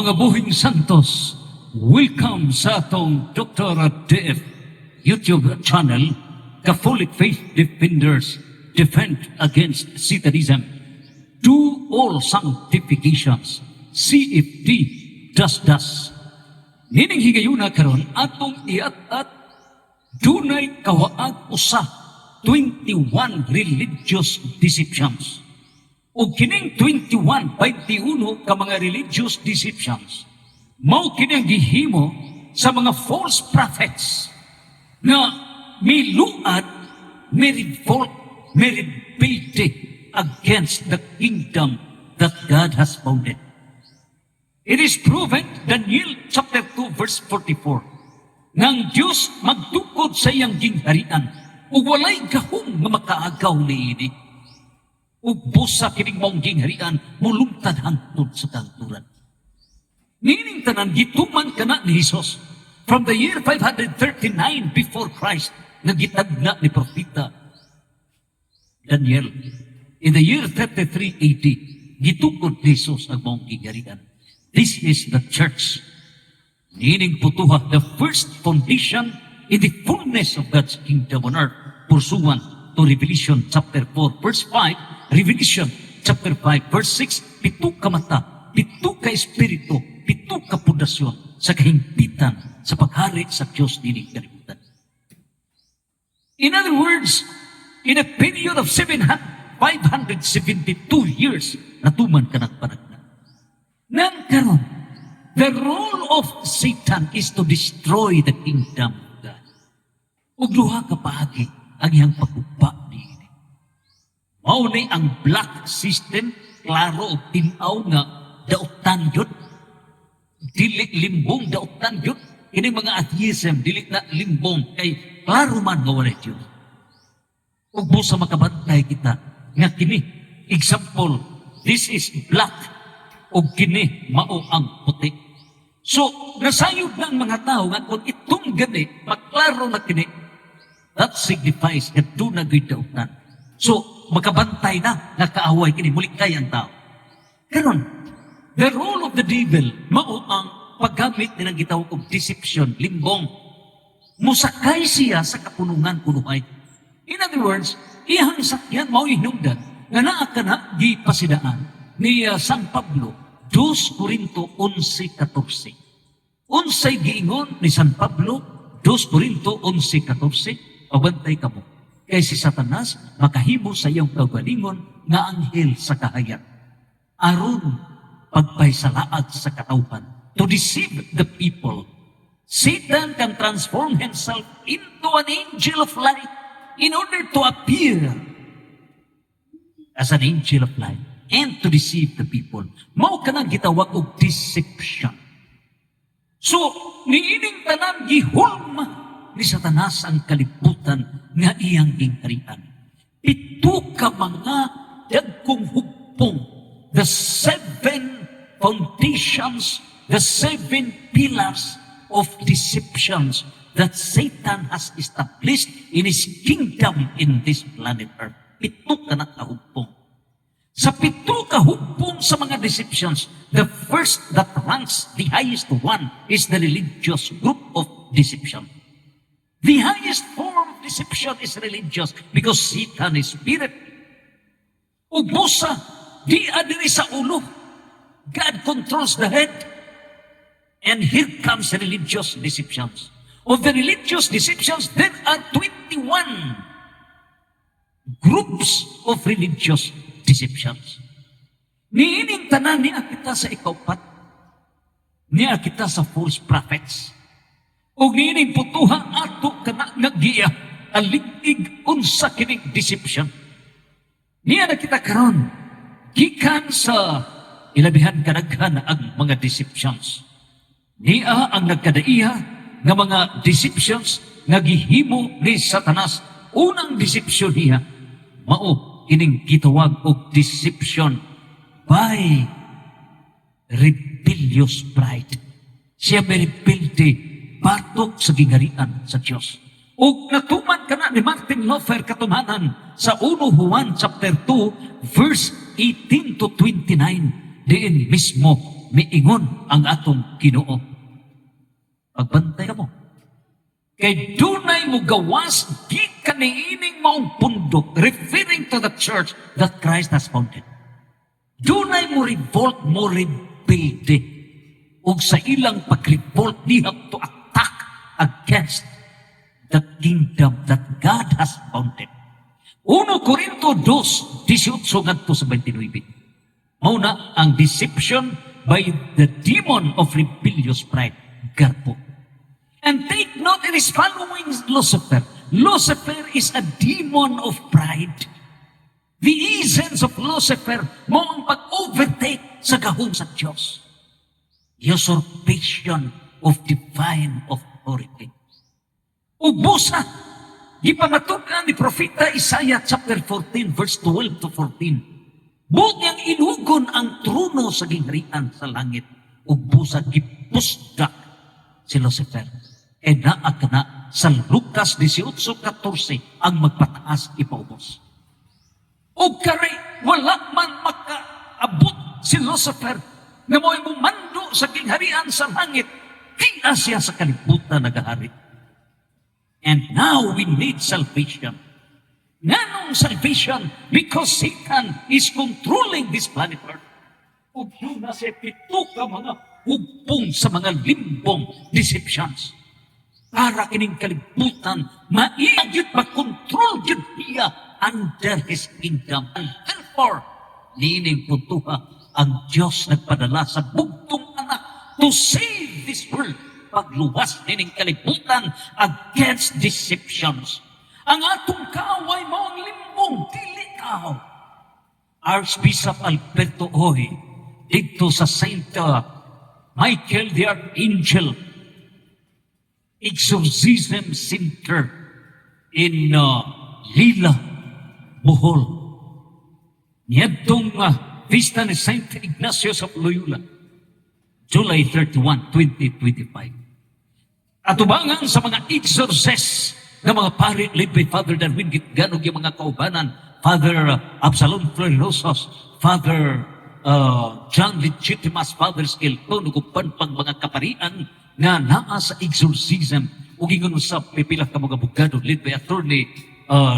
Mga buhing santos, welcome sa atong Dr. DF YouTube channel, Catholic Faith Defenders Defend Against Satanism. Do all sanctifications, CFD, das. Nining higayuna karon atong iat-at dunay kawaag usa 21 religious deceptions. O kining 21 ka mga religious deceptions, mao kining gihimo sa mga false prophets na miluad, may-revolt, may-rebelde against the kingdom that God has founded. It is proven, Daniel chapter 2 verse 44, nang Diyos magtukod sa iyang gingharian, ug walay gahom nga makaagaw niini. Ug busa kining maong gingharian mulungtad hangtod sa kanturan. Nining tanan gituman kana ni Jesus from the year 539 before Christ nga gitagna ni propeta Daniel. In the year 33 AD, gitukod ni Jesus ang maong gingharian. This is the church. Nining putuha, the first foundation in the fullness of God's kingdom on earth, pursuant to Revelation chapter 4 verse 5, Revelation chapter 5 verse 6, 7 ka mata, 7 ka espiritu, 7 ka pundasyon sa kahimpitan sa paghari sa Diyos dinig kalibutan. In other words, in a period of 572 years, natuman ka ng panagna. Nang karon, the role of Satan is to destroy the kingdom of God. Ug duha ka paagi ang iyang pagkupa niini. Mao ni ang black system, klaro og tin-aw nga dautan yun. Dili limbong dautan yun. Kini mga atheism, dili na limbong kay klaro man nga walay Diyos. Ug busa makabantay kita nga kini, example, this is black ug kini mao ang puti. So, nasayod ng mga tao nga kung itong gani, maklaro na kini, that signifies nga doon na gawin. So, makabantay na, nakaaway kini, mulikay ang tao. Karon, the role of the devil, mao ang paggamit nilang gitawag og deception, limbong. Musakay siya sa kapunungan-punuhay. In other words, iyang sakyan, mao hinungdan, nga naa ka na gipasidaan ni San Pablo, 2 Corinto 11:14. Unsay giingon ni San Pablo, 2 Corinto 11:14, pabantay ka mo. Kay si Satanas makahimo sa iyong kaugalingon nga anghel sa kahayag, aron pagpahisalaad sa katawhan, to deceive the people. Satan can transform himself into an angel of light in order to appear as an angel of light and to deceive the people. Mao ka nang gitawag og deception. So, niining tanan gihulma ni Satanas ang kalibutan nga iyang gingharian. Ito ka mga dagkong hugpong, the 7 foundations, the 7 pillars of deceptions that Satan has established in his kingdom in this planet Earth. 7 ka na kahugpong. Sa 7 kahugpong sa mga deceptions, the first that ranks the highest one is the religious group of deception. The highest form of deception is religious because Satan is spirit. Ug busa, di adiri sa ulo. God controls the head. And here comes religious deceptions. Of the religious deceptions, there are 21 groups of religious deceptions. Niining tanan niya kita sa ikaupat, niya kita sa false prophets. O niining putuha ato kana nagiya aligig unsa kining deception. Niya na kita karon gikan sa ilabihan kadaghan ang mga deceptions. Niya ang nagkadaiya nga mga deceptions nga gihimo ni Satanas. Unang deception niya mao kining gitawag og deception by rebellious pride. Siya may rebelde batok sa gingharian sa Diyos. Ug natuman kana ni Martin Luther katumanan sa 1 Juan chapter 2 verse 18 to 29 diin mismo miingon ang atong Ginoo. Pagbantay ka mo. Kay dunay mo gawas, di kaniining maong pundok, referring to the church that Christ has founded. Dunay mo revolt, mo rebelde. Ug sa ilang pag-revolt, they have to attack against the kingdom that God has founded. 1 Corinto 2:18 ngadto sa 29. Mauna ang deception by the demon of rebellious pride, garpo. And take note, it is following Lucifer. Lucifer is a demon of pride. The essence of Lucifer mo ang pag-overtake sa gahong sa Diyos. Usurpation of divine authority. Ubusa, gipamatukan ni Propeta Isaiah chapter 14 verse 12 to 14. Buot niyang inugon ang trono sa gingharian sa langit. Ubusa, gipusdak si Lucifer. E naag na sa Lucas 18:14 ang magpataas ipaubos. O kare, wala man makaabot si Lucifer na mo'y mumando sa gingharian sa langit, kaya siya sa kalibutan nagahari. And now we need salvation. Nganong salvation? Because Satan is controlling this planet Earth. Ug yun na siya pito ka mga hugpong sa mga limbong deceptions. Para kining kalibutan, maiagit makontrol yun niya under His kingdom. And therefore, nining puntuha, ang Diyos nagpadala sa bugtong anak to save this world, pagluwas nining kalibutan against deceptions. Ang atong kaaway mo ang limbong, dili kao. Archbishop Alberto Oy, dito sa Saint Michael the Archangel Exorcism Center in Lila, Bohol. Niyadtong Vista ni Saint Ignatius of Loyola, July 31, 2025. Atubangan sa mga exorcist na mga pari led by Father Darwin Gitganog, yung mga kaubanan, Father Absalom Florilosos, Father John Legitimas, Father Skilton, ugupan pang mga kaparian nga naa sa exorcism ug ingon sa pipila ka mga abogado led by Attorney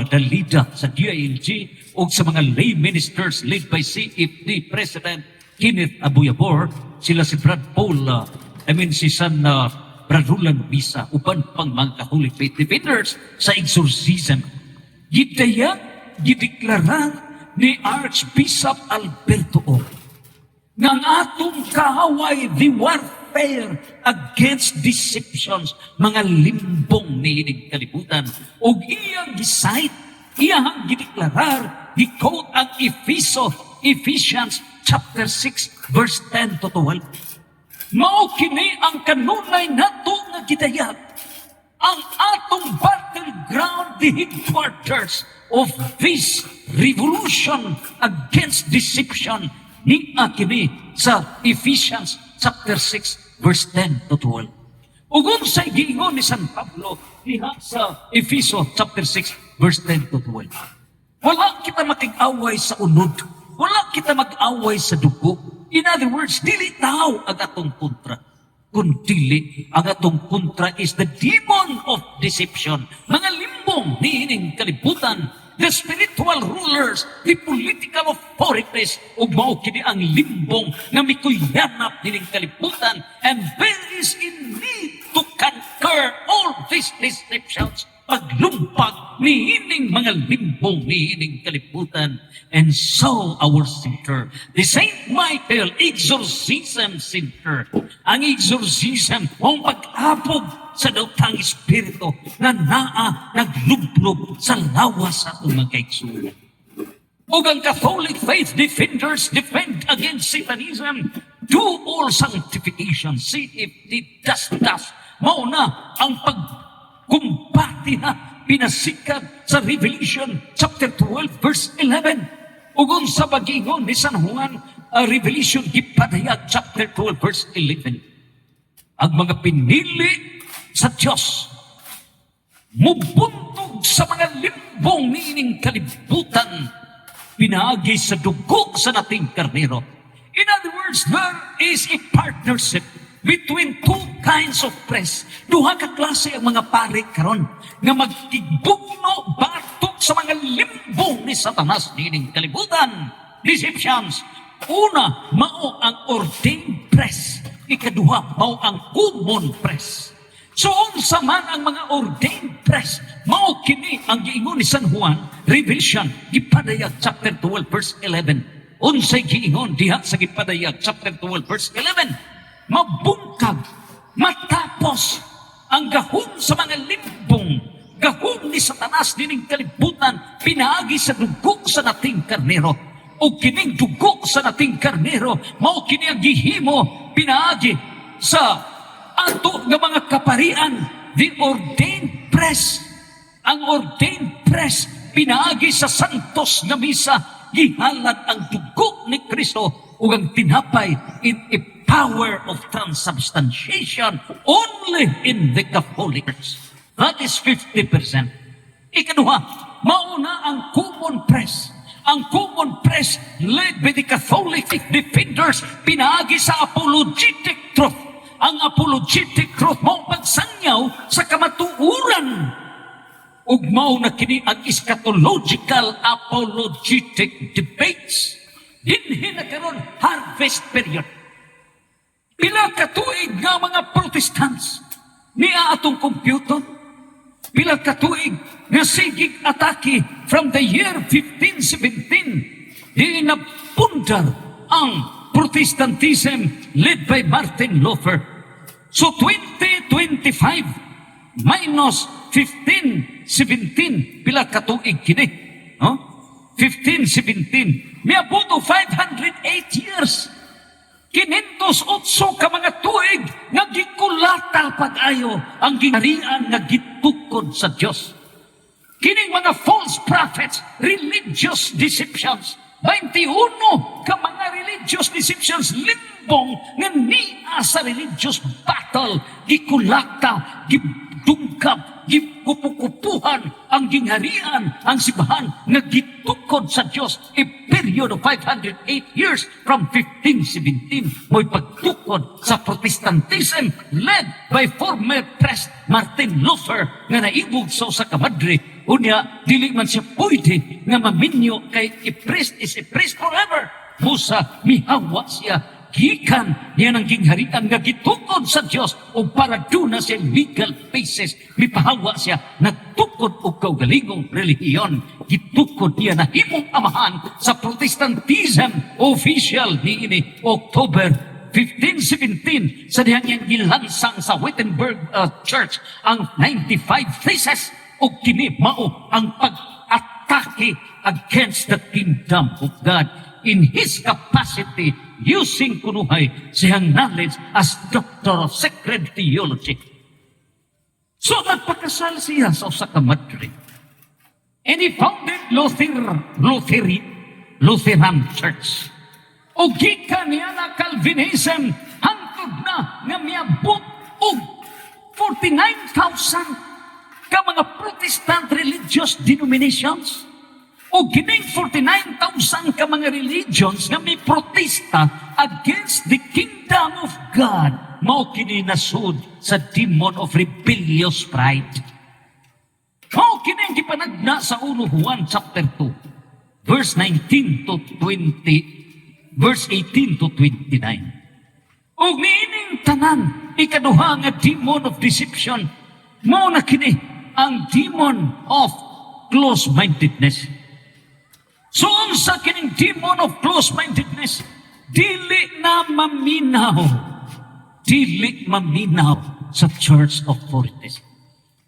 Dalida sa DILG ug sa mga lay ministers led by CFD President Kenneth Abuyabor, sila si Brad Paul, si San Brad Roland Bisa, uban pang mga Catholic faith defenders sa exorcism. Gidaya, gideklara ni Archbishop Alberto O ng atong kaaway, the warfare against deceptions, mga limbong niining kalibutan. O iyang gisite, iyang gideklarar, gi-quote ang Ephesians chapter 6, verse 10 to 12. Mao kini ang kanunay nato nga gidayat. Ang atong battleground, the headquarters of this revolution against deception, ni kini sa Ephesians chapter 6 verse 10 to 12. Ugon sa giingon ni San Pablo diha sa Efeso chapter 6 verse 10 to 12. Wala kita makig-away sa unod. Wala kita mag-away sa dugo. In other words, dili tao ang atong kontra. Kung dili, ang atong kontra is the demon of deception. Mga limbong niining kalibutan, the spiritual rulers, the political authorities, ug mao kini ang limbong na mikuyanap nining kalibutan, and there is in need to conquer all these deceptions, paglumpag niining mga limbong niining kalibutan. And so our center, the Saint Michael Exorcism Center, ang exorcism ang pag-apog sa dautang espiritu na naa naglublob sa lawas sa atong mga kaigsunan. O ang Catholic faith defenders defend against Satanism, do all sanctification, CFD, das, mauna ang pagkumbati na pinasikat sa Revelation chapter 12 verse 11. Ugon sa bagingon ni San Juan, Revelation gipadayag chapter 12 verse 11. Ang mga pinili sa Diyos, mubuntog sa mga limbong niining kalibutan, pinaagi sa dugo sa nating karnero. In other words, there is a partnership between two kinds of press. Duha ka klase ang mga pari karon nga magtibugno batok sa mga limbong ni Satanas dining kalibutan. Deceptions. Una, mao ang ordained press. Ikaduha, mao ang common press. So, unsa man ang mga ordained press, mao kini ang giingon ni San Juan, Revelation, Gipadayag chapter 12 verse 11. Unsay giingon diha sa Gipadayag chapter 12 verse 11. Mabungkag, matapos ang gahom sa mga limbong, gahom ni Satanas dining kalibutan, pinaagi sa dugo sa nating karnero. O kining dugo sa nating karnero, mao kini ang gihimo pinaagi sa ato nga mga kaparian, the ordained press. Ang ordained press pinaagi sa santos nga misa, gihalad ang dugo ni Kristo ug ang tinapay in a power of transubstantiation only in the Catholic Church. That is 50%. Ikaduha, mauna ang common press. Ang common press led by the Catholic defenders pinaagi sa apologetic truth. Ang apologetic truth mao pagsangyaw sa kamatuoran. Ug mao na kini ang eschatological apologetic debates. Dinhi na karon harvest period. Pila ka tuig nga mga Protestants niya atong computer. Pila ka tuig nga sigig atake from the year 1517 di napundar ang Protestantism led by Martin Luther. So 2025 minus 1517 pila ka tuig kini, no? 1517 miabot og 508 years. 508 ka mga tuig nga gikulata pag-ayo ang gingharian nga gitukod sa Dios. Kining mga false prophets, religious deceptions, 21 ka mga religious deceptions, limbong nga niya sa religious battle, gikulata, gidungkap, gikupukupuhan ang gingharian, ang simbahan nga gitukod sa Dios. A period of 508 years from 1517 mo'y pagtukod sa Protestantism led by former Prest Martin Luther nga naibog sa usa ka Madrid. Unya, dili man siya pwede nga maminyo kay a priest is a priest forever. Musa, mihawa siya. Gikan niya ng gingharian nga gitukod sa Dios o para doon na siya legal basis. Mipahawa siya, nagtukod o kaugalingong relihiyon. Gitukod niya na himong amahan sa Protestantism official ni ini October 1517 sa dihang niyang gilansang sa Wittenberg Church ang 95 theses o kini mao ang pag-atake against the kingdom of God in his capacity using kunuhay siyang knowledge as Doctor of Sacred Theology. So nagpakasal siya sa usa ka Madrid. And he founded Lutheran Church. O gikan niya na Calvinism hangtod na nga miabot og 49,000 ka mga Protestant religious denominations. O gining 49,000 ka mga religions nga may protesta against the kingdom of God, mao kini nasud sa demon of rebellious pride. Mao kini ang gipanagna sa 1 Juan chapter 2 verse 19 to 20 verse 18 to 29. Og niining tanan ikaduha nga demon of deception, mao na kini ang demon of close-mindedness. So, unsa kining demon of close-mindedness, dili na maminaw. Dili maminaw sa church authorities.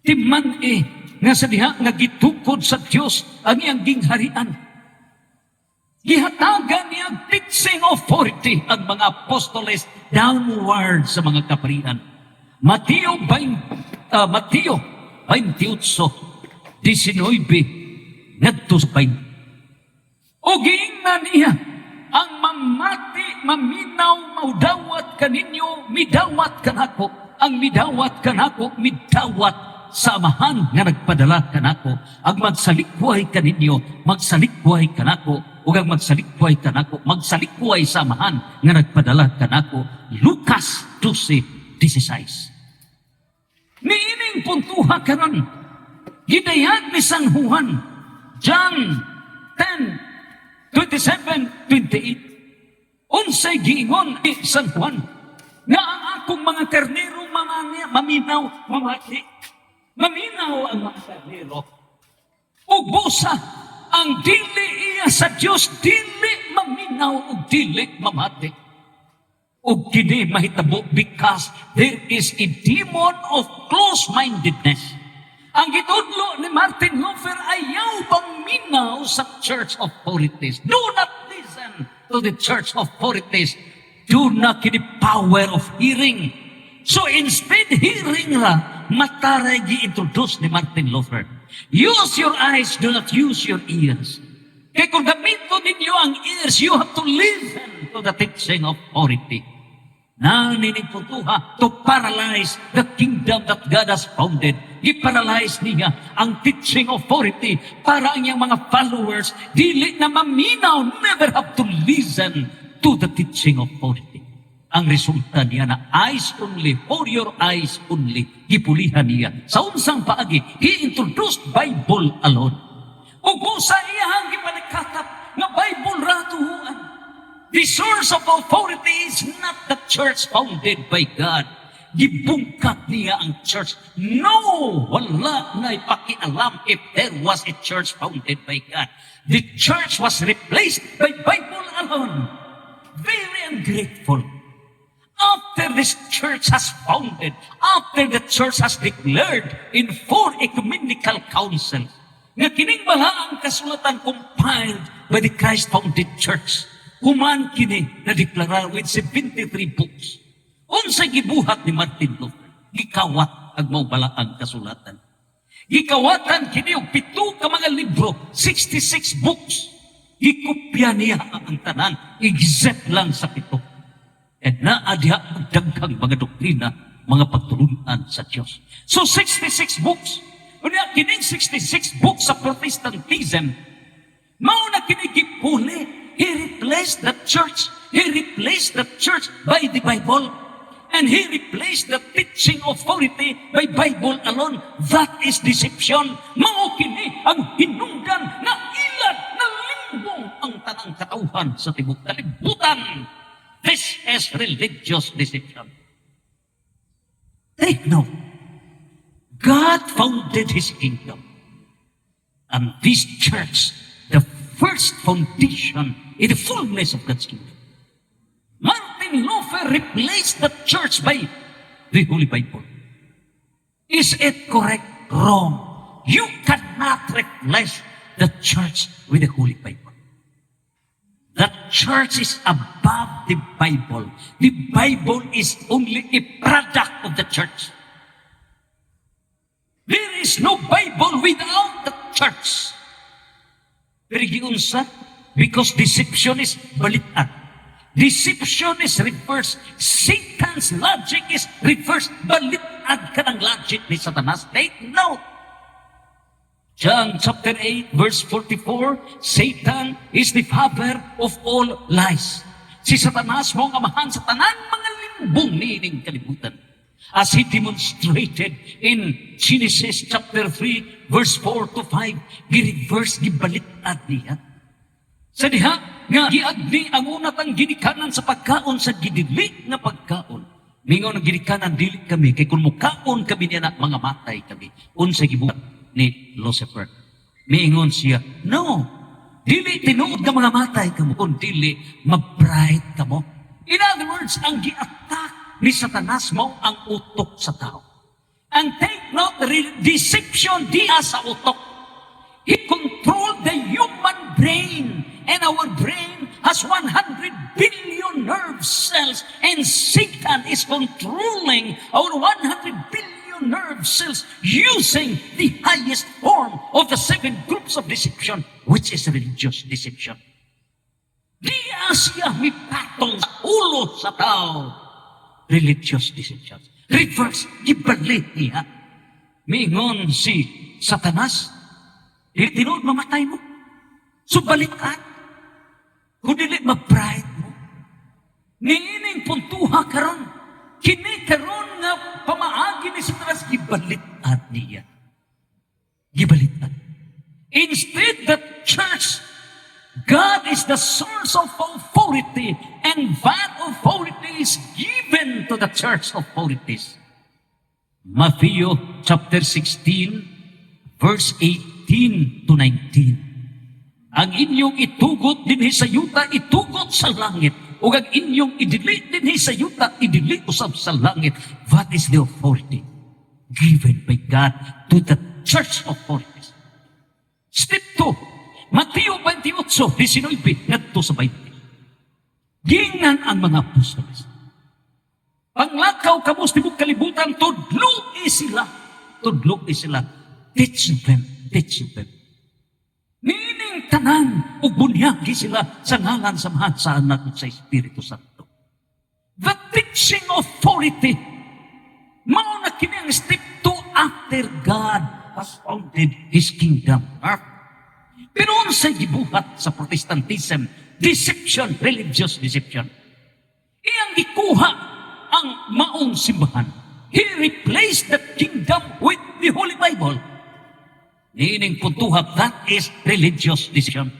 Timan nga sa diha nga gitukod sa Dios ang iyang gingharian. Gihatagan niyang fixing authority ang mga apostoles downward sa mga kaparian. Mateo 28, 19, ngadto sa 20. O giingnan niya, ang mamati, maminaw, maudawat kaninyo, midawat kanako. Ang midawat kanako, midawat sa amahan nga nagpadala kanako. Ang magsalikway kaninyo, magsalikway kanako. ug ang magsalikway kanako, magsalikway samahan nga nagpadala kanako. Lucas 12:16. Niining puntuha karon, gidayag ni San Juan, John 10:27-28. Unsay giingon ni San Juan nga ang akong mga karnero maminaw, mamati. Maminaw ang mga karnero. Ug busa ang dili iya sa Dios, dili maminaw ug dili mamati. Ug kini mahitabo because there is a demon of close-mindedness. Ang gitudlo ni Martin Luther, ayaw paminaw sa church authorities. Do not listen to the church authorities. Do not get the power of hearing. So instead, hearing ra, mataray gi-introduce ni Martin Luther. Use your eyes, do not use your ears. Kaya kung gamito ninyo ang ears, you have to listen to the teaching of authority. Naninigputuha to paralyze the kingdom that God has founded. I-paralyze niya ang teaching authority para ang iyang mga followers dili na maminaw, never have to listen to the teaching authority. Ang resulta niya na eyes only, for your eyes only, gipulihan niya. Sa unsang paagi, he introduced Bible alone. Ug sa iyang gipalikatap nga Bible ratuhuan. The source of authority is not the church founded by God. Gibungkat niya ang church. No! Wala na ipakialam if there was a church founded by God. The church was replaced by Bible alone. Very ungrateful. After this church has founded, after the church has declared in 4 ecumenical councils, nga kining ang kasulatan compiled by the Christ-founded church, human kini na deklara with 73 books. Unsay gibuhat ni Martin Luther, gikawat ang mawbalaang kasulatan. Gikawatan kini og 7 ka mga libro, 66 books. Gikopya niya ang tanan, except lang sa 7. At naadya ang daghang mga doktrina, mga pagtulunan sa Diyos. So 66 books. Unya kining 66 books sa Protestantism, mao na kini gipuli. He replaced the church. He replaced the church by the Bible. And he replaced the teaching authority by Bible alone. That is deception. Mao kini ang hinungdan na ilad na limbong ang tanang katauhan sa tibuok kalibutan. This is religious deception. Take note. God founded His kingdom. And this church, the first foundation in the fullness of God's kingdom. Martin Luther replaced the church by the Holy Bible. Is it correct? Wrong. You cannot replace the church with the Holy Bible. The church is above the Bible. The Bible is only a product of the church. There is no Bible without the church. Pero giunsa, because deception is balitan. Deception is reverse. Satan's logic is reverse. Balitad ka ng logic ni Satanas. Take note. John chapter 8, verse 44, Satan is the father of all lies. Si Satanas mo ang amahan sa tanan mga limbong nining kalibutan. As he demonstrated in Genesis chapter 3, verse 4 to 5, gi-reverse, gibalitad niya. Sa diha, nga giagni ang unatang ginikanan sa pagkaon sa gidili nga pagkaon. Mingon ang ginikanan, dili kami, kay kung mukaon kami niya na mga matay kami. Unsa gibuhat ni Lucifer. Miingon siya, no, dili tinuod ka mga matay kamo, kung dili mabright kamo. In other words, ang gi-attack ni Satanas mo ang utok sa tao. And take note, deception diha sa utok. He controlled the human brain. And our brain has 100 billion nerve cells. And Satan is controlling our 100 billion nerve cells using the highest form of the 7 groups of deception, which is religious deception. Diya siya mipatong sa ulo sa tao. Religious deception. Reverse, gibalit niya. Mingon si Satanas, tinuod mamatay mo. So balikan. Kung dili ma-pride mo, niining puntuha karon, kini karon nga pamaagi ni Satanas, gibalitan niya. Gibalitan. Instead, the church, God is the source of authority, and that authority is given to the church authorities. Matthew chapter 16, verse 18 to 19. Ang inyong itugot dinhi sa yuta, itugot sa langit. O ang inyong idili dinhi sa yuta, idili usab sa langit. That is the authority given by God to the church authorities. Step 2, Mateo 28:19 ngadto sa 20. Gingan ang mga apostoles. Panglakaw kamos tibok kalibutan, tudlo sila. Teach them. Meaning tanan ug bunyagi sila sa ngalan sa Mahal sa Anak ug sa Espiritu Santo. The teaching authority, mao na kini ang step 2 after God has founded His kingdom earth. Pero unsay gibuhat sa Protestantism? Deception, religious deception. Iyang gikuha ang maong simbahan. He replaced the kingdom with the Holy Bible. Ining puntuha, that is religious decision.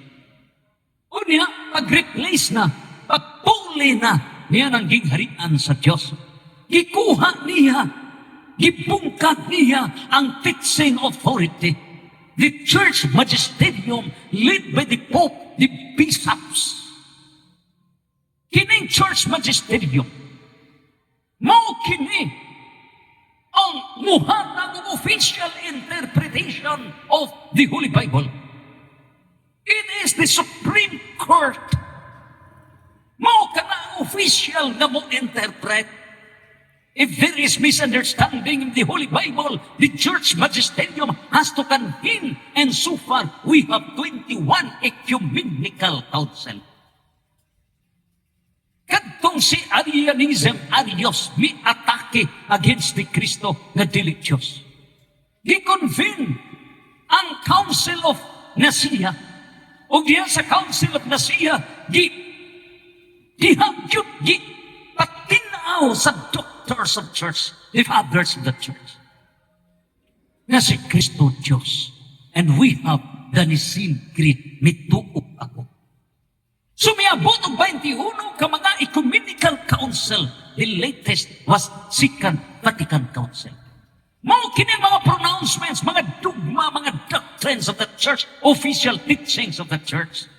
Unya, pag-replace na, pagpuli na, niya ng gingharian sa Diyos. Gikuha niya, gibungkag niya ang teaching authority. The church magisterium led by the Pope, the bishops. Kining church magisterium, mao kini ang muhatag ng official interpretation of the Holy Bible. It is the Supreme Court. Mao ka na ang official na mo interpret. If there is misunderstanding in the Holy Bible, the church magisterium has to convene, and so far we have 21 ecumenical council. Kadtong si Arianism, Arios, mi atake against the Kristo na dili Diyos. Gi-convene ang Council of Nicaea, o diya sa Council of Nicaea, patinaw sa doctors of church, the fathers of the church, na si Kristo Diyos. And we have the Nicene Creed, mituok ako. Sumiabot og 21 ka mga ecumenical council. The latest was Second Vatican Council. Mao kini mga pronouncements, mga dogma, mga doctrines of the church, official teachings of the church.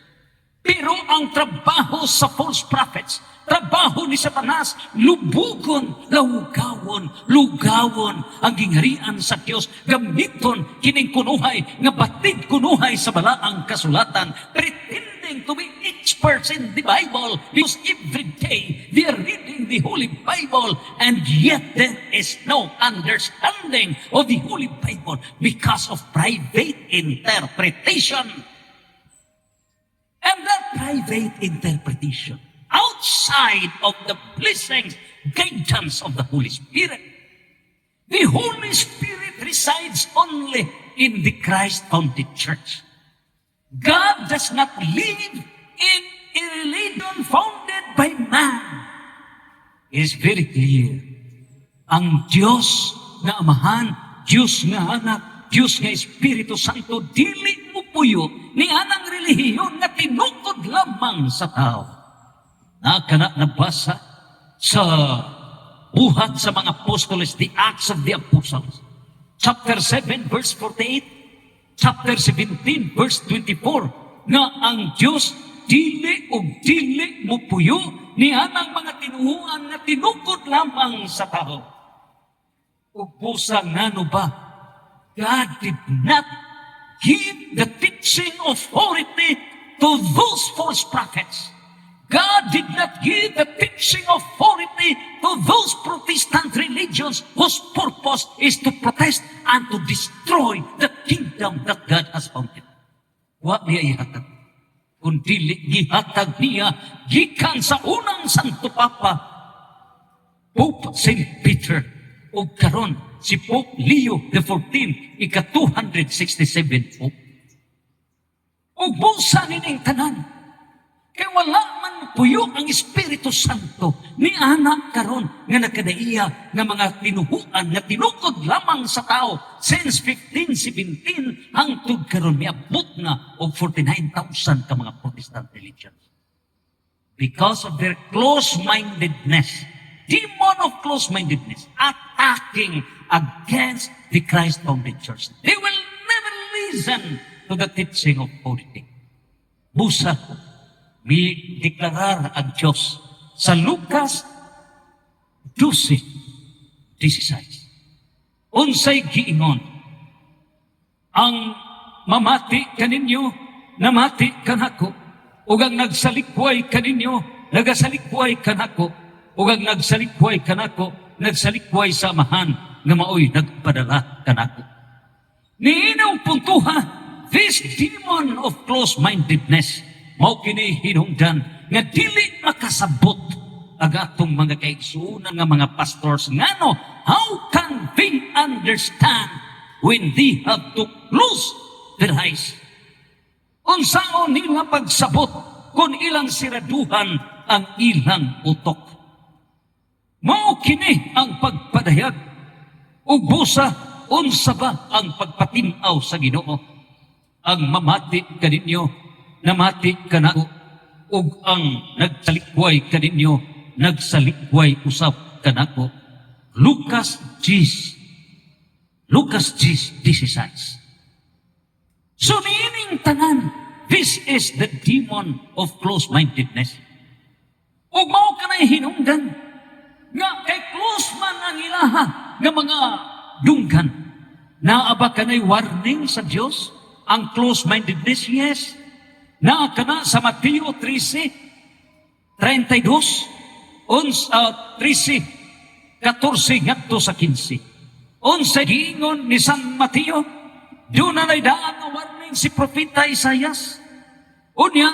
Pero ang trabaho sa false prophets, trabaho ni Satanas, lubugon, lugawon ang gingharian sa Dios, gamiton kining kunuhay nga batid kunuhay sa balaang kasulatan, pretending to be experts in the Bible because every day they are reading the Holy Bible, and yet there is no understanding of the Holy Bible because of private interpretation. And that private interpretation, outside of the blessings, guidance of the Holy Spirit. The Holy Spirit resides only in the Christ-founded church. God does not live in a religion founded by man. It is very clear. Ang Diyos na Amahan, Diyos na Anak, Diyos nga Espiritu Santo, dili mo puyo ni anang relihiyon nga tinukod lamang sa tao. Nakana nabasa sa buhat sa mga apostoles, the Acts of the Apostles, chapter 7, verse 48, chapter 17, verse 24, nga ang Diyos dili mo puyo ni anang mga tinuhuan nga tinukod lamang sa tao. Ug busa ngano ba? God did not give the teaching authority to those false prophets. God did not give the teaching authority to those Protestant religions whose purpose is to protest and to destroy the kingdom that God has founded. Wa niya ihatag. Kundi gihatag niya gikan sa unang Santo Papa, Pope St. Peter, o karon si Pope Leo XIV, ika-267 Pope. O busa nining tanan, Kaya wala man puyo ang Espiritu Santo ni anak karon nga nakadaiya nga mga tinuhuan nga tinukod lamang sa tao since 1517 hangtod karon miabot nga og 49,000 ka mga Protestant religions. Because of their close-mindedness, demon of close-mindedness, attacking against the Christ-founded church. They will never listen to the teaching of politics. Busa, may deklarar ang Diyos sa Lucas 12:16. Unsay giingon, ang mamati kaninyo, namati kanako, ug ang nagsalikway kaninyo, nagasalikway kanako, ug ang nagsalikway kanako, nagsalikway sa amahan nga maoy nagpadala kanako. Niinong puntuha, this demon of close-mindedness mao kini hinungdan nga dili makasabot ang atong mga kaigsuonan nga mga pastors ngano how can they understand when they have to close their eyes? Unsaon nila pagsabot kung ilang siraduhan ang ilang utok? Mao kini ang pagpadayag ug busa unsa ba ang pagpatin-aw sa Ginoo? Ang mamati kaninyo, namati kanako, ug ang nagsalikway kaninyo, nagsalikway usab kanako. Lucas 10:16. So niining tanan, this is the demon of close-mindedness. Ug mao kanay hinungdan nga kay close man ang ilaha nga mga dunggan. Naaba kanay warning sa Dios ang close-mindedness? Yes. Naa kana sa Mateo 13:32, 13:14 ngadto sa 15. Unsa giingon ni San Mateo? Doon na daan nga warning si Propeta Isaias. Unya,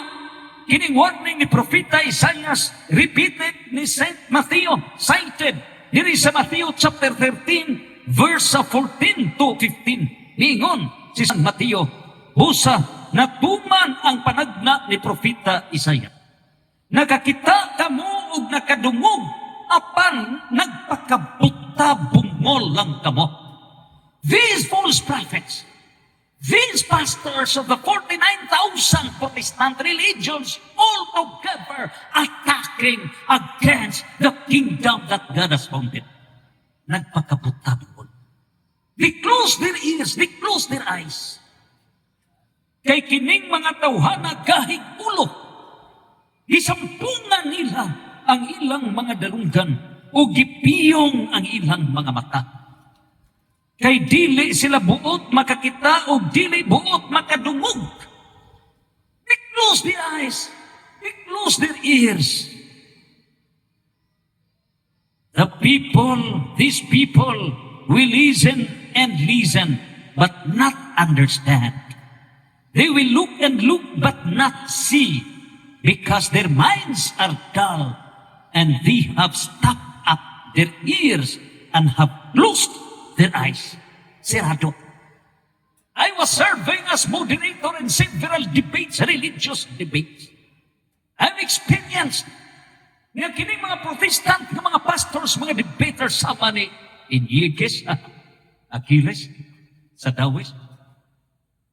kining warning ni Propeta Isaias repeated ni Saint Matthew, cited diri sa Matthew chapter 13, verse 14 to 15. Ningon si San Mateo, busa natuman ang panagna ni Propeta Isaias. Nakakita kamo ug nakadungog apan nagpakabuta bungol lang kamo. These false prophets, these pastors of the 49,000 Protestant religions all together attacking against the kingdom that God has founded. Nagpakabuta bungol. They close their ears, they close their eyes. Kay kining mga tawhana gahig ulo, gisampungan nila ang ilang mga dalunggan o gipiyong ang ilang mga mata. Kay dili sila buot makakita o dili buot makadungog. They close their eyes, they close their ears. The people, these people will listen and listen but not understand. They will look and look but not see because their minds are dull and they have stopped up their ears and have closed their eyes. Sirado. I was serving as moderator in several debates, religious debates. I've experienced nga kining mga Protestant nga mga pastors, mga debaters sama ni Inyekes, Achilles, sa Dawes.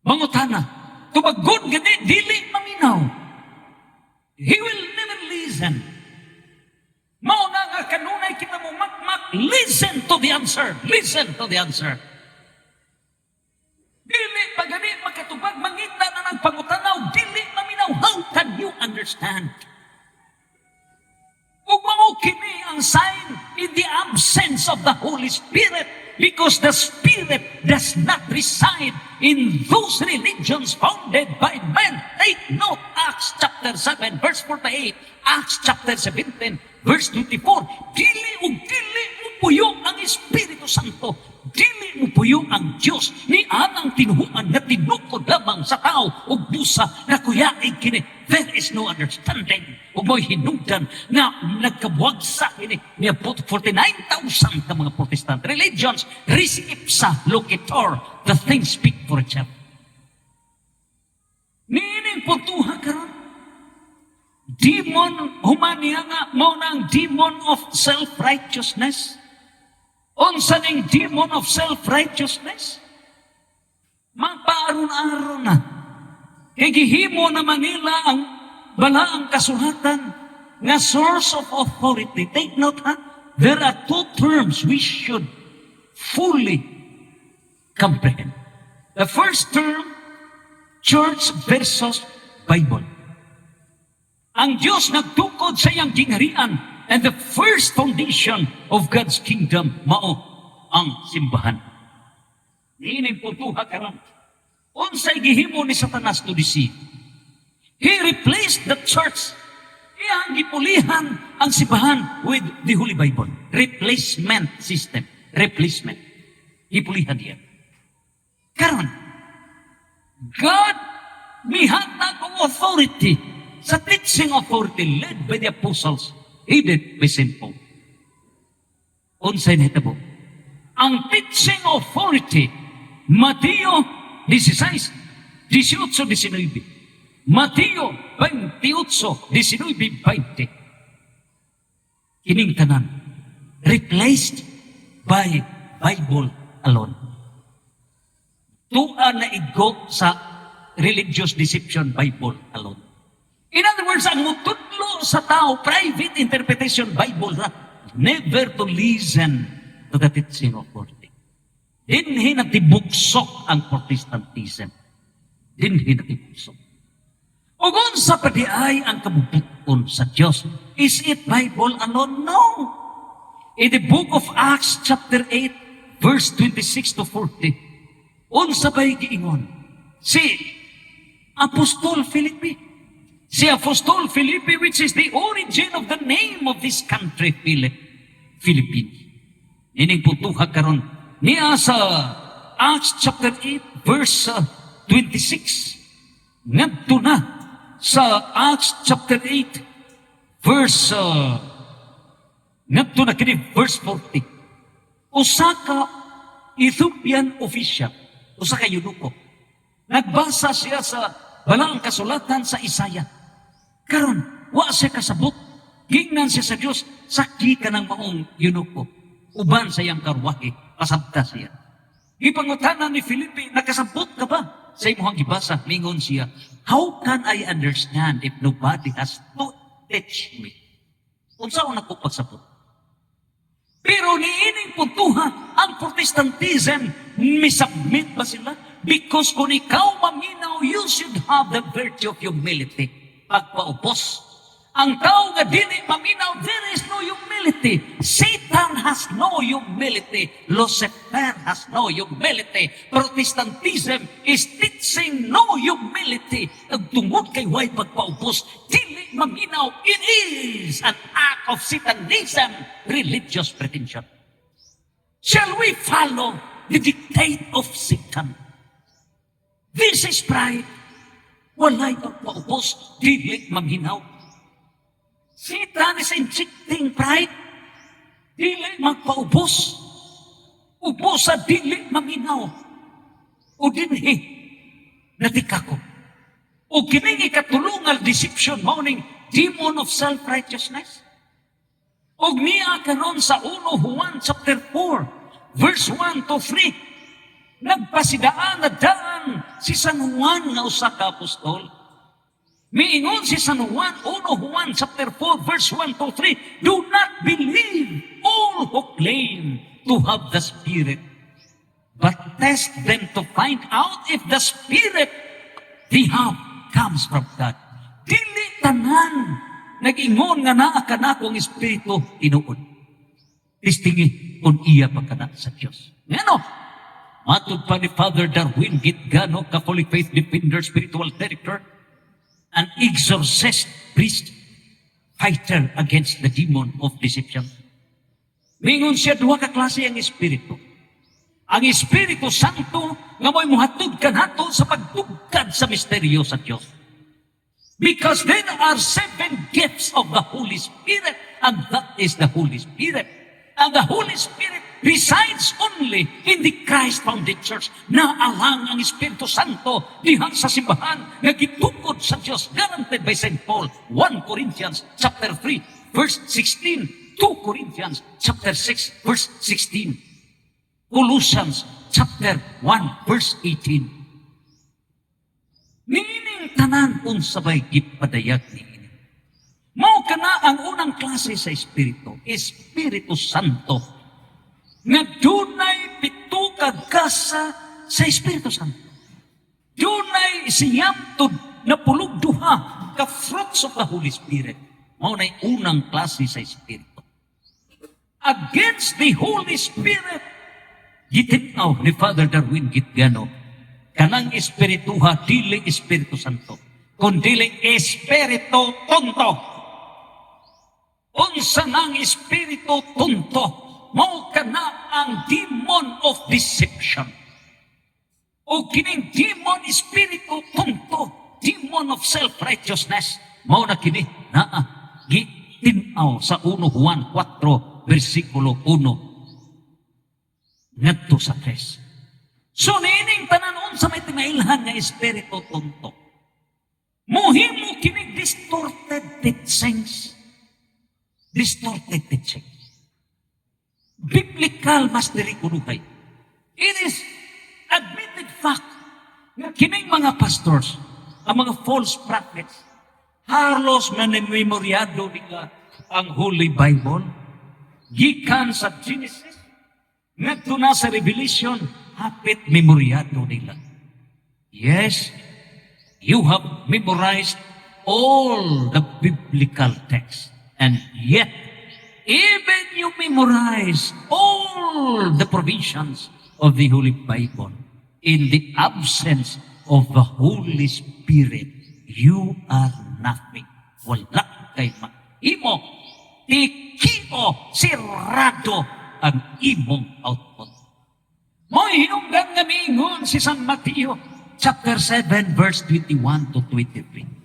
Mangutana, tubagod gani, dili maminaw. He will never listen. Mao na nga kanunay kita mo makmak, listen to the answer. Listen to the answer. Dili pagani makatubag, mangita na ng pangutanaw, dili maminaw. How can you understand? Ug mao kini ang sign in the absence of the Holy Spirit, because the Spirit does not reside in those religions founded by men. Take note, Acts chapter 7, verse 48, Acts chapter 17, verse 24. Dili puyo ang Espiritu Santo. Dili mo puyo ang Diyos ni anang tinuhuan na tinukod lamang sa tao o busa na kuyaig kini. There is no understanding. O mo'y hinungdan na nagkabuwagsa kini niya 49,000 ka mga Protestant religions receive sa locator. The things speak for itself. Nining puntuha karon. demon humaniya nga mao nang demon of self-righteousness. Unsa ning demon of self-righteousness? Magpaaron-aron na. Kay gihimo naman nila ang balaang kasulatan nga source of authority. Take note, ha? There are two terms we should fully comprehend. The first term, church versus Bible. Ang Diyos nagtukod sa iyang gingharian, and the first foundation of God's kingdom, mao ang simbahan. Niining putuha karon. Unsay gihimo ni Satanas to deceive? He replaced the church. Iyang gipulihan ang simbahan with the Holy Bible. Replacement system. Replacement. Gipulihan niya. Karon, God mihatag ang authority sa teaching authority led by the apostles, headed by St. Paul. Unsay nahitabo? Ang teaching authority, Mateo 16, 18, 19. Mateo 28, 19, 20. Kining tanan, replaced by Bible alone. Tuan na igok sa religious deception, Bible alone. In other words, ang mutudlo sa tao, private interpretation, Bible na, never to listen to the teaching of authority. Dinhi natibuksok ang Protestantism. Dinhi natibuksok. Ugon sa padiay ang kabubuton sa Diyos. Is it Bible alone? No. In the book of Acts chapter 8, verse 26 to 40, unsa ba'y giingon? Si Apostol Filipe. Si Apostol Filipe, which is the origin of the name of this country, Philippines. Ining putuha karon niya sa Acts chapter 8, verse 26. Ngadto na sa Acts chapter 8, verse ngadto na kini verse 40. Usa ka Ethiopian official, usa ka eunuko. Nagbasa siya sa balaang kasulatan sa Isaiah. Karon, wa siya kasabot. Gingnan siya sa Diyos, sakli ka ng maong eunuko. Uban sa iyang karwahe, pasabta siya. Ipangutanan ni Filipe, nakasabot ka ba? Sa imuhang gibasa, mingon siya, how can I understand if nobody has to teach me? Unsaon ako pagsabot? Pero niining puntuha, ang Protestantism, misubmit ba sila? Because kung ikaw maminaw, you should have the virtue of humility. Pagpaupos. Ang tao nga dili maminaw, there is no humility. Satan has no humility. Lucifer has no humility. Protestantism is teaching no humility. Ang tungod kay way pagpaupos, dili maminaw, it is an act of Satanism, religious pretension. Shall we follow the dictate of Satan? This is pride. Walay pagpaubos, dili maminaw. Satan is injecting pride. Dili magpaubos. Ubos sa dili maminaw. O dinhi, natikako. O kining ikatulungal deception, mauning demon of self-righteousness. O niya karon sa 1 Juan chapter 4, verse 1 to 3, nagpasidaan na daan si San Juan nga usa ka apostol. Miingon si San Juan, 1 Juan chapter 4, verse 1 to 3, do not believe all who claim to have the Spirit, but test them to find out if the Spirit they have comes from God. Dili tanan nag-ingon nga naa ka na kong Espiritu tinuod. Tistingi kung iya pagkana sa Diyos. Ngano? Matod pa ni Father Darwin Gitgano, Catholic Faith Defender, Spiritual Director, an exorcist priest, fighter against the demon of deception. Mingon siya, duha ka klase ang Espiritu. Ang Espiritu Santo, nga mo'y muhatod ka nato sa pagtugkad sa misteryo sa Diyos. Because there are 7 gifts of the Holy Spirit, and that is the Holy Spirit. And the Holy Spirit resides only in the Christ-founded church. Naalang ang Espiritu Santo diha sa simbahan nga gitukod sa Dios, guaranteed by St. Paul. 1 Corinthians chapter 3 verse 16, 2 Corinthians chapter 6 verse 16, Colossians chapter 1 verse 18. Nining tanan unsabay gipadayag ni mao kana ang unang klase sa Espiritu, Espiritu Santo. Nga dunay pito ka gasa sa Espiritu Santo. Dunay siyamtod na pulugduha ka fruits of the Holy Spirit. Mao nay unang klase sa Espiritu. Against the Holy Spirit, gitinaw ni Father Darwin Gitgano, kanang Espirituha dili Espiritu Santo, kundili Espiritu Tonto. Unsa nang espiritu tunto, mao kana ang demon of deception. O kining demon espiritu tunto, demon of self-righteousness, mao na kini naa gitinaw sa 1 Juan 4 versikulo 1 ngadto sa 3. So nining tanan unsa may tingailhan nga espiritu tunto, mohimo kining distorted teachings. Distorted teaching. Biblical mastery kunuhay. It is admitted fact na kining mga pastors, ang mga false prophets, halos manmemoryado nila ang Holy Bible, gikan sa Genesis, ngadto na sa Revelation, hapit memoryado nila. Yes, you have memorized all the biblical texts. And yet, even you memorize all the provisions of the Holy Bible, in the absence of the Holy Spirit, you are nothing. Wala kay imo. Tikio, sirado ang imong output. Mo'y hinunggan nga mingon si San Mateo, chapter 7, verse 21 to 23.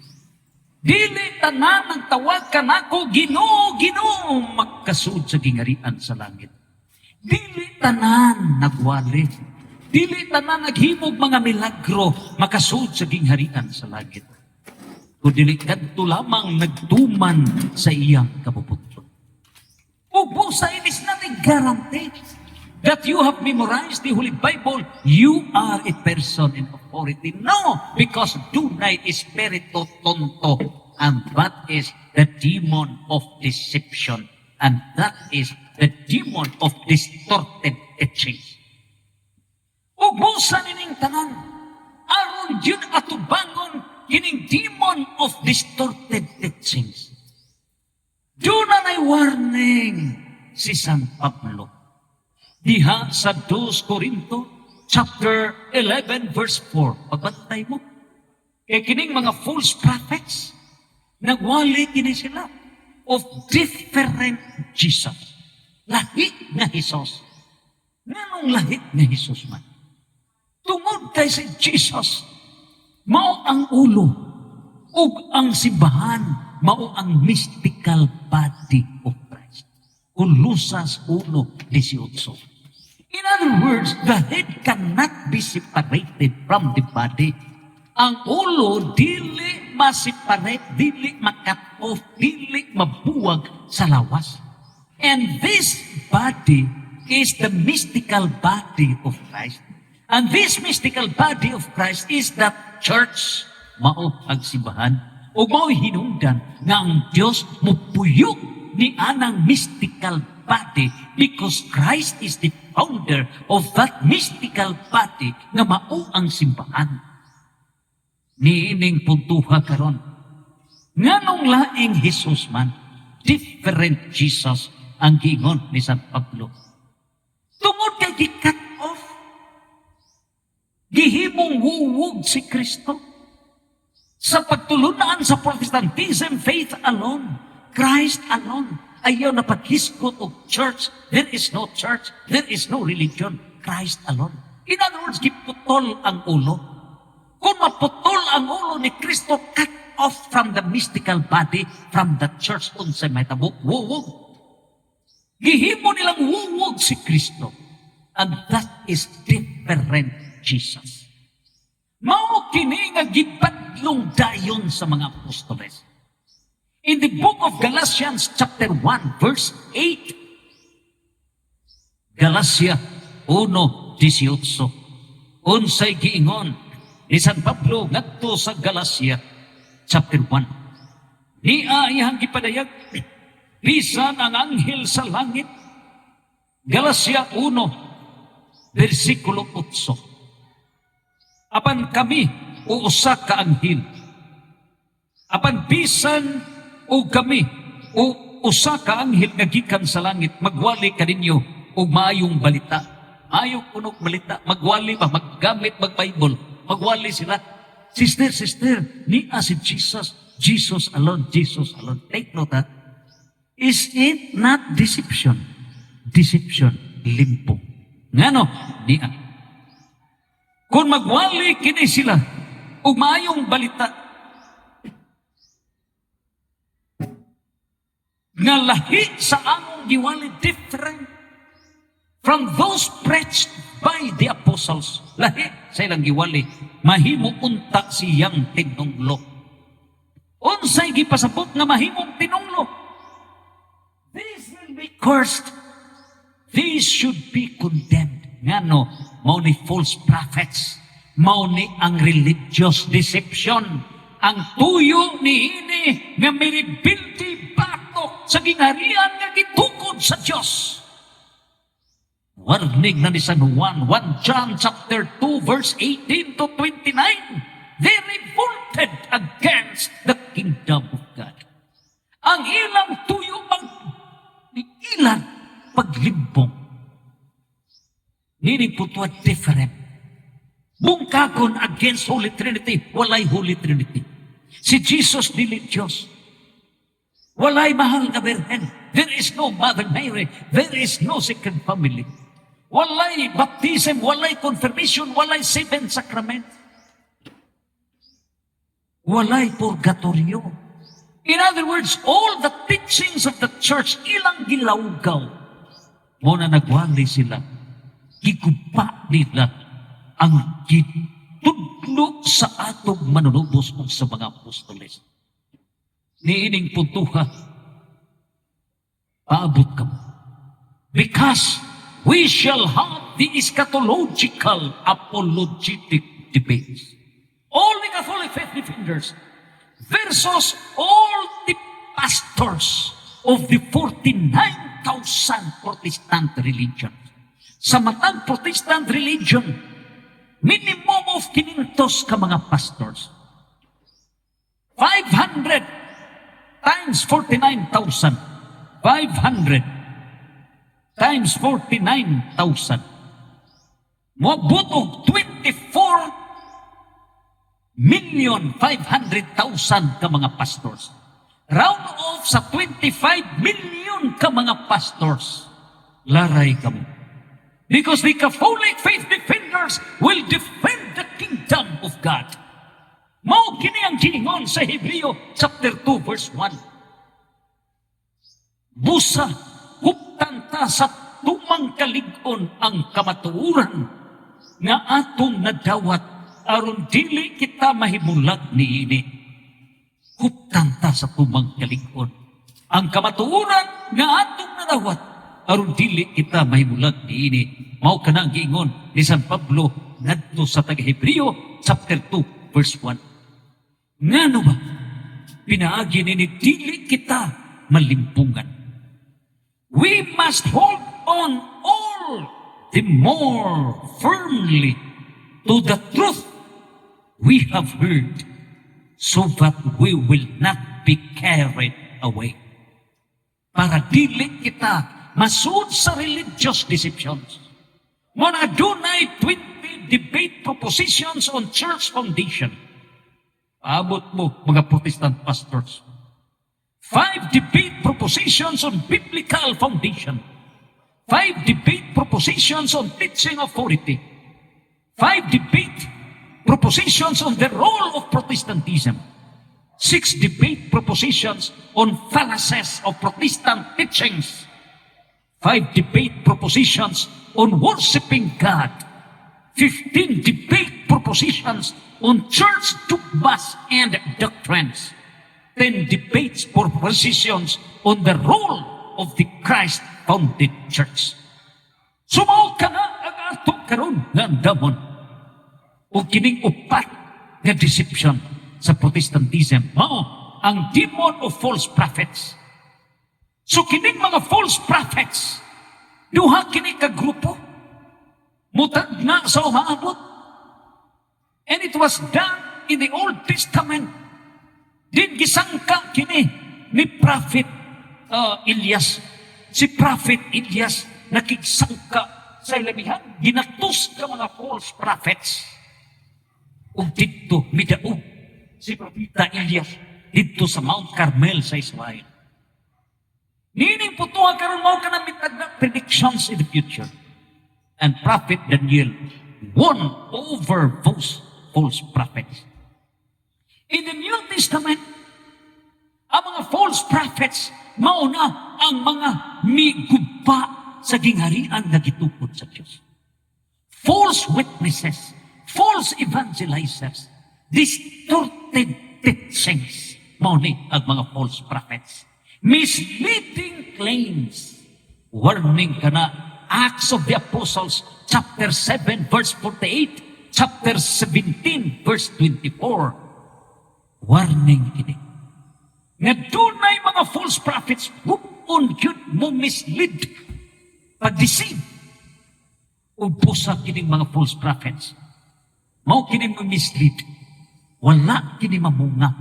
Dili tanan ang tawag kanako Ginoo, Ginoo, magkasud sa gingarian sa langit. Dili tanan nagwali. Dili tanan naghimog mga milagro, makasud sa gingharian sa langit. Kundi kadto lamang nagtuman sa iyang kabubuton. Ubo sa inis natin guarantee that you have memorized the Holy Bible, you are a person in authority. No, because dunay espiritu tonto, and that is the demon of deception, and that is the demon of distorted teaching. Ubusan nining tanan, aron yun atubangon kining demon of distorted teachings. Doon na warning si San Pablo. Diha sa 2 Corinto, chapter 11, verse 4. Pagbantay mo. Kaya kining mga false prophets, nagwali kini sila of different Jesus. Lahi na Jesus. Nganong lahi na Jesus man? Tungod kay si Jesus, mao ang ulo, ug ang simbahan, mao ang mystical body of Christ. Colossus 1:18. In other words, the head cannot be separated from the body. Ang ulo, dili ma-separate, dili ma-cut off, dili mabuwag sa lawas. And this body is the mystical body of Christ. And this mystical body of Christ is the church, mao ang simbahan, o mao hinungdan nga ang Dios mupuyok ni anang mystical body because Christ is the founder of that mystical body nga mao ang simbahan. Niining puntuha karon. Nganong laing Jesus man, different Jesus ang giingon ni San Pablo. Tungod kay gi-cut off, gihimong wuwog si Kristo. Sa pagtulunan sa Protestantism, faith alone, Christ alone, ayaw na paghiskot og church. There is no church, there is no religion, Christ alone. In other words, giputol ang ulo. Kung maputol ang ulo ni Kristo, cut off from the mystical body, from the church, unsay may tabok, wuwog. Gihimo nilang wuwog si Kristo. And that is different Jesus. Mao kini nga gibadlong dayon sa mga apostoles. In the book of Galatians chapter 1 verse 8, Galacia 1:18, unsay giingon ni San Pablo ngadto sa Galacia chapter 1. Niya iyang gipadayag, bisan ang anghel sa langit. Galacia 1, versikulo 8. Apan kami o usa ka anghel. Apan bisan o kami o usa ka anghel nga gikan sa langit, magwali kaninyo og maayong balita. Maayong punok balita, magwali ba, maggamit, mag-Bible, magwali sila. Sister, niya si Jesus. Jesus alone, Jesus alone. Take note that. Is it not deception? Deception, limpo. Ngano? Niya. Kung magwali kini sila, ug maayong balita, nga lahi sa among giwali different from those preached by the apostles. Lahi sa ilang giwali, mahimo unta siyang tinunglo. Unsay gipasabot nga mahimong tinunglo? This will be cursed. These should be condemned. Ngano, mao ni false prophets, mao ni ang religious deception, ang tuyo ni ini nga miribilti batok sa gingharian nga gitukod sa Dios. Warning na ni San Juan, 1 John chapter 2 verse 18 to 29. They revolted against the kingdom of God. Ang ilang tuyo ilang paglimbong. Nini po to different. Bungkakon against Holy Trinity, walay Holy Trinity. Si Jesus dili Diyos. Walay mahal na Birhen. There is no Mother Mary. There is no second family. Walay baptism, walay confirmation, walay seven sacraments. Walay purgatorio. In other words, all the teachings of the church, ilang gilawgaw. Muna nagwali sila. Gigupa nila ang gitudlo sa atong manunubos o sa mga apostoles. Niining puntuha, paabot ka mo. Because we shall have the eschatological apologetic debates. All the Catholic faith defenders versus all the pastors of the 49,000 Protestant religions. Sa matang Protestant religion, minimum of 500 ka mga pastors. 500 times 49,000. 500 times 49,000. Moabot og 24,500,000 ka mga pastors. Round off sa 25 million ka mga pastors. Laray ka mo. Because the Catholic faith defenders will defend the kingdom of God. Mao kini ang giningon sa Hebreo chapter 2 verse 1. Busa huptan ta sa tumang kalig-on ang kamatuoran nga atong nadawat aron dili kita mahimulag niini. Huptan ta sa tumang kalig-on ang kamatuoran nga atong nadawat aron dili kita mahimulag niini. Mao kanang giingon ni San Pablo ngadto sa taga-Hebreo chapter 2 verse 1. Ngano ba pinaagi ni dili kita malimpungan? We must hold on all the more firmly to the truth we have heard, so that we will not be carried away. Para dili kita masud sa religious deceptions. Mga dunay 20 debate propositions on church foundation. Abot mo, mga Protestant pastors. 5 debate propositions on biblical foundation. 5 debate propositions on teaching authority. 5 debate propositions on the role of Protestantism. 6 debate propositions on fallacies of Protestant teachings. 5 debate propositions on worshiping God, 15 debate propositions on church dogmas and doctrines, 10 debates propositions on the role of the Christ-founded church. Sumaw ka na ang atong karon nga damon o kining upat nga deception sa Protestantism mao ang demon of false prophets. So kining mga false prophets duha kini ka grupo mutag na sa umaabot, and it was done in the Old Testament. Din gisangka kini ni Prophet Elias. Si Prophet Elias nakigsangka sa ilabihan, ginatus ka mga false prophets. Ug dito midaog si Propeta Elias dito sa Mount Carmel sa Israel. Nining putuha karon mao ka na mitag na predictions in the future. And Prophet Daniel won over those false prophets. In the New Testament, ang mga false prophets mauna ang mga migugpa sa gingharian na gitukod sa Diyos. False witnesses, false evangelizers, distorted teachings, mauni ang mga false prophets. Misleading claims. Warning ka na, Acts of the Apostles, chapter 7, verse 48, chapter 17, verse 24. Warning kini. Nga dunay mga false prophets, hupon yun mo mislead, pag-deceive. Ubusa kining mga false prophets. Mao kini mo mislead. Wala kini mamunga.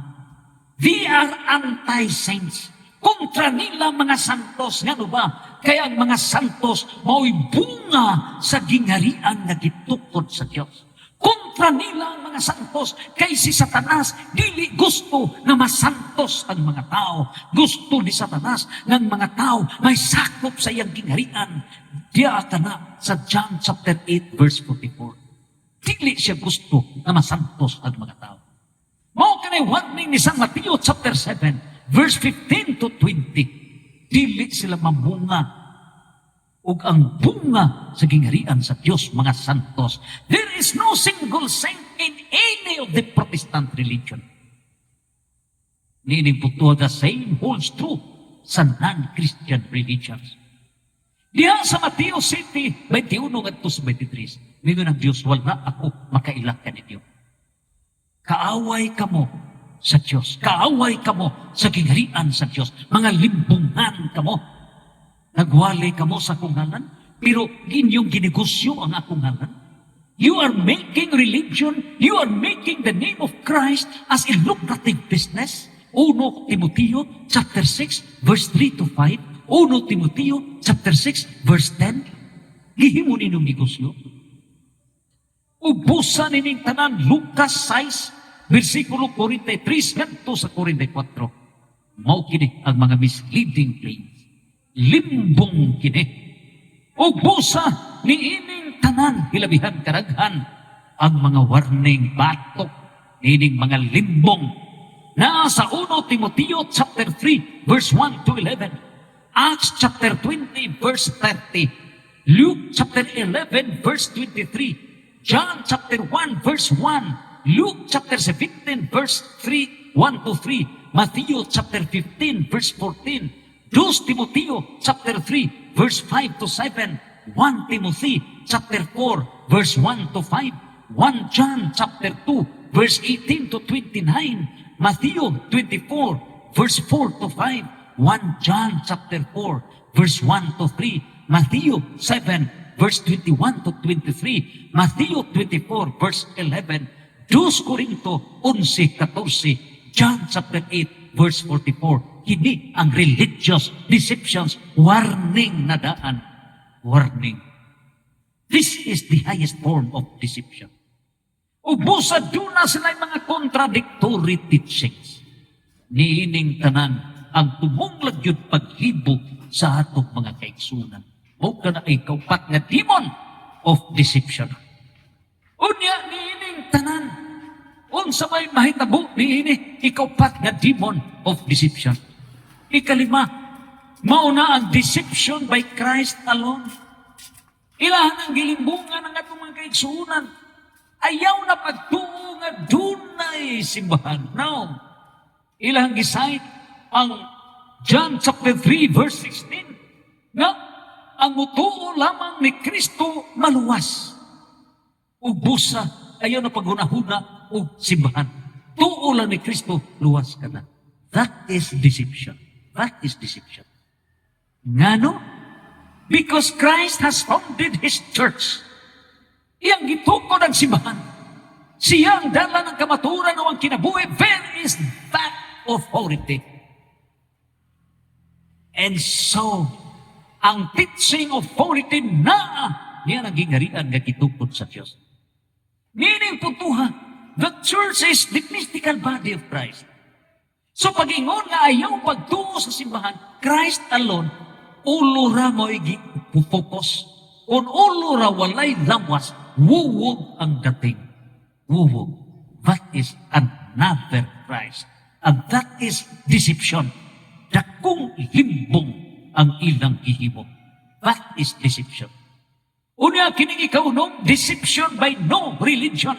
They are anti-saints. Kontra nila mga santos. Nga ba? Kaya ang mga santos mao'y bunga sa gingharian na gitukod sa Diyos. Kontra nila ang mga santos. Kay si Satanas, dili gusto na masantos ang mga tao. Gusto ni Satanas ng mga tao may sakop sa iyang gingharian. Diya ka na sa John chapter 8 verse 44. Dili siya gusto na masantos ang mga tao. Mao kanay warning ni San Mateo chapter 7 verse 15 to 20. Dili sila mamunga ug ang bunga sa gingharian sa Dios mga santos. There is no single saint in any of the Protestant religion. Nining puto, the same holds true sa non-Christian religions. Diha sa Mateo City 21 ngadto sa 23. Mingon ang Dios, wala ako makailak kaninyo. Kaaway kamo sa Diyos. Kaaway kamo sa gingharian sa Diyos. Mga limbungan kamo. Nagwalay kamo sa akong ngalan, pero inyong ginegosyo ang akong ngalan. You are making religion, you are making the name of Christ as a lucrative business. 1 Timoteo chapter 6 verse 3 to 5. 1 Timoteo chapter 6 verse 10. Gihimo ninyong negosyo. Ubusan nining tanan Lucas 6 versikulo 43 ngadto sa 44. Mao kini ang mga misleading claims. Limbong kini. Ubusa ni ining tanan hilabihan karaghan ang mga warning batok nining mga limbong na sa 1 Timoteo chapter 3 verse 1 to 11, Acts chapter 20 verse 30, Luke chapter 11 verse 23, John chapter 1 verse 1, Luke chapter 17 verse 3, 1 to 3, Matthew chapter 15 verse 14, 2 Timoteo chapter 3 verse 5 to 7, 1 Timothy chapter 4 verse 1 to 5, 1 John chapter 2 verse 18 to 29, Matthew 24 verse 4 to 5, 1 John chapter 4 verse 1 to 3, Matthew 7 verse 21 to 23, Matthew 24 verse 11, 2 Corinto 11:14, John chapter 8 verse 44. Hindi ang religious deceptions, warning na daan. Warning. This is the highest form of deception. Ubusad doon na sila mga contradictory teachings. Niining tanan ang tumunglag yun paghibog sa atong mga kaigsunan. O ka na ay kaupat nga demon of deception. Unya niining tanan. Unsa may mahitabo niini ikaupat nga demon of deception. Ikalima, mauna ang deception by Christ alone. Ilahan ang gilimbungan ng atong mga kaigsuunan. Ayaw na pagtuo nga dunay simbahan. Now, ilang gisayt ang John chapter 3 verse 16 nga ang mutuo lamang ni Kristo maluwas. O busa, ayaw na paghunahuna o simbahan. Tuo lang ni Kristo, luwas ka na. That is deception. That is deception. Ngano? Because Christ has founded His church. Iyang gitukod ang simbahan. Siya ang dala ng kamaturan o ang kinabuhi. Where is that authority? And so, ang teaching authority na niya naging harian nga gitukod sa Diyos. Meaning putuha, the church is the mystical body of Christ. So pag-ingon nga ayaw pagtuo sa simbahan, Christ alone, ulo ra mo focus. Kung ulo ra walay lawas, wuwog ang dating. Wuwog. That is another Christ. And that is deception. Dakong limbong ang ilang gihimo. That is deception. Una, kining ikaw no, deception by no religion.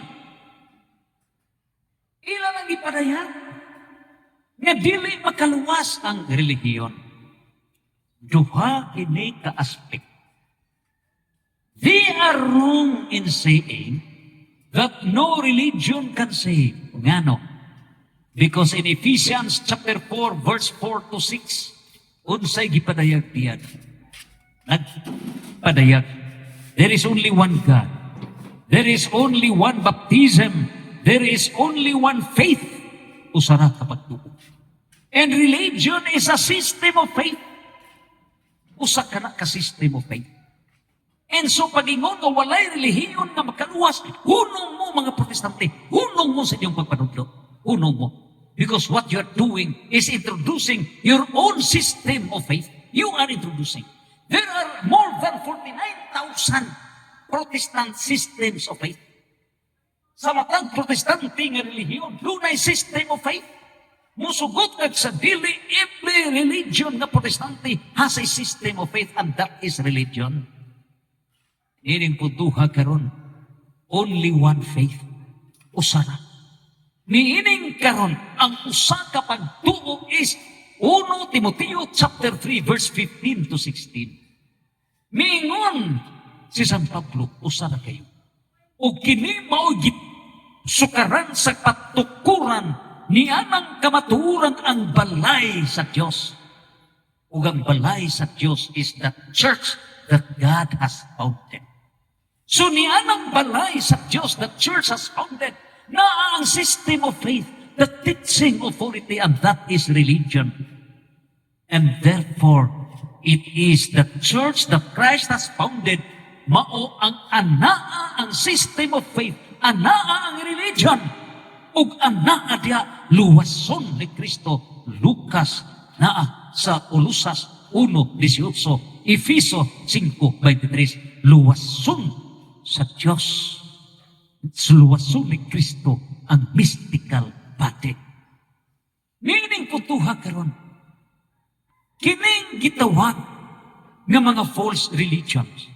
Ilan ang ipadayan? Nga dili makaluwas ang relihiyon. Duha kini ka aspect. They are wrong in saying that no religion can save. Ngano? Because in Ephesians chapter 4 verse 4 to 6, unsay gipadayag diyan. Nagpadayag. There is only one God. There is only one baptism. There is only one faith. Usara ka pagtuo. And religion is a system of faith. Usa ka na ka system of faith. And so pag-ingon nga walay relihiyon na makaluwas, hunong mo mga protestante, hunong mo sa inyong pagpanudlo. Hunong mo. Because what you are doing is introducing your own system of faith. You are introducing. There are more than 49,000 Protestant systems of faith. Sa matang protestante nga relihiyon, dunay system of faith. Musugot kag sa dili, every religion na protestante has a system of faith and that is religion. Ining putuha karon, only one faith. Usara. Niining karon, ang usa ka pagtuo is 1 Timoteo chapter 3 verse 15 to 16. Miingon si San Pablo, usara kayo. O kini mao sukaran sa patukuran ni anang kamaturan ang balay sa Diyos. Ug ang balay sa Diyos is the church that God has founded. So ni anang balay sa Diyos, the church has founded, na ang system of faith, the teaching authority, and that is religion. And therefore, it is the church that Christ has founded, mao ang anaa ang system of faith, anaa ang religion, ug anaa dia luwason ni Kristo. Lucas naa sa Ulusas 1:18, Efeso 5:23, luwason sa Diyos. Luwason ni Kristo ang mystical body. Meaning putuha karon, kining gitawag nga mga false religions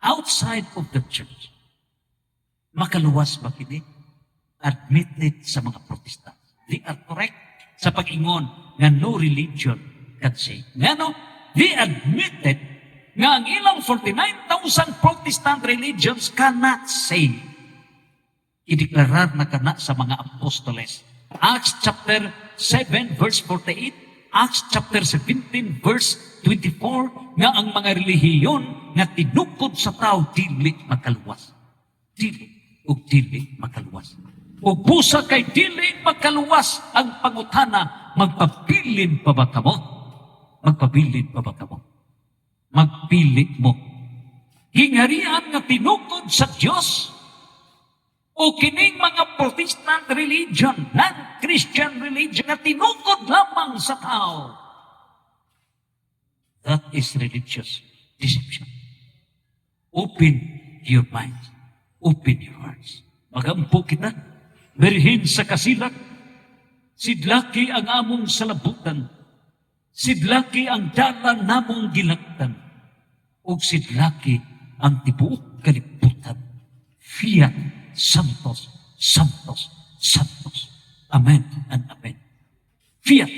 outside of the church, makaluwas ba kini? Admitted sa mga Protestant. They are correct sa pag-ingon nga no religion can save. Ngano? They admitted nga ang ilang 49,000 Protestant religions cannot save. Ideklarar na kana sa mga apostoles. Acts chapter 7 verse 48, Acts chapter 17 verse 24, nga ang mga relihiyon nga tinukod sa tao dili makaluwas. Dili ug dili makaluwas. Ug busa kay dili makaluwas ang pangutana, magpabilin pa ba kamo? Magpabilin pa ba kamo? Magpili mo. Hingharian nga tinukod sa Diyos o kining mga Protestant religion, non-Christian religion na tinukod lamang sa tao. That is religious deception. Open your minds. Open your hearts. Magampo kita. Berhin sa kasilat. Sidlaki ang among salabutan. Sidlaki ang dala namong gilaktan, ug sidlaki ang tibuok kalibutan. Fiat Santos, Santos, Santos. Amen and amen. Fiat